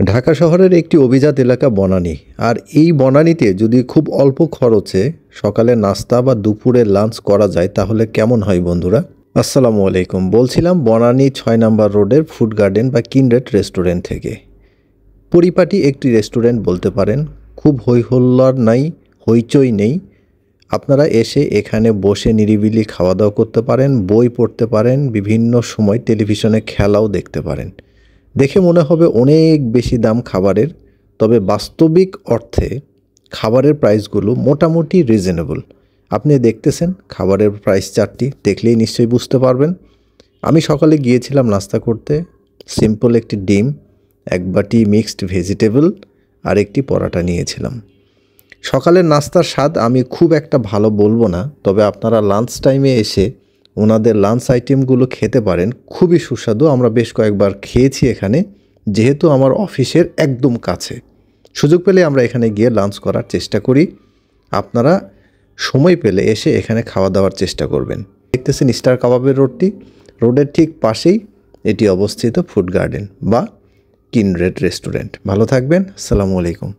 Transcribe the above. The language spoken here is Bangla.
ঢাকা শহরের একটি অভিজাত এলাকা বনানী। আর এই বনানীতে যদি খুব অল্প খরচে সকালে নাস্তা বা দুপুরে লাঞ্চ করা যায় তাহলে কেমন হয় বন্ধুরা? আসসালামু আলাইকুম। বলছিলাম বনানী ৬ নম্বর রোডের ফুড গার্ডেন বা কিনরেট রেস্টুরেন্ট থেকে। পরিপাটি একটি রেস্টুরেন্ট বলতে পারেন। খুব হইহল্লার নাই, হইচই নেই। আপনারা এসে এখানে বসে নিরিবিলি খাওয়া দাওয়া করতে পারেন, বই পড়তে পারেন, বিভিন্ন সময় টেলিভিশনে খেলাও দেখতে পারেন। দেখে মনে হবে অনেক বেশি দাম খাবারের, তবে বাস্তবিক অর্থে খাবারের প্রাইসগুলো মোটামুটি রিজনেবল। আপনি দেখতেছেন খাবারের প্রাইস চার্টটি, দেখলেই নিশ্চয়ই বুঝতে পারবেন। আমি সকালে গিয়েছিলাম নাস্তা করতে। সিম্পল একটি ডিম, এক বাটি মিক্সড ভেজিটেবল আর একটি পরাটা নিয়েছিলাম। সকালের নাস্তার স্বাদ আমি খুব একটা ভালো বলবো না, তবে আপনারা লাঞ্চ টাইমে এসে ওনাদের লাঞ্চ আইটেমগুলো খেতে পারেন। খুবই সুস্বাদু। আমরা বেশ কয়েকবার খেয়েছি এখানে, যেহেতু আমার অফিসের একদম কাছে। সুযোগ পেলে আমরা এখানে গিয়ে লাঞ্চ করার চেষ্টা করি। আপনারা সময় পেলে এসে এখানে খাওয়া দাওয়ার চেষ্টা করবেন। দেখতেছেন স্টার কাবাবের রোডের ঠিক পাশেই এটি অবস্থিত ফুড গার্ডেন বা কিনরেট রেস্টুরেন্ট। ভালো থাকবেন। আসসালামু আলাইকুম।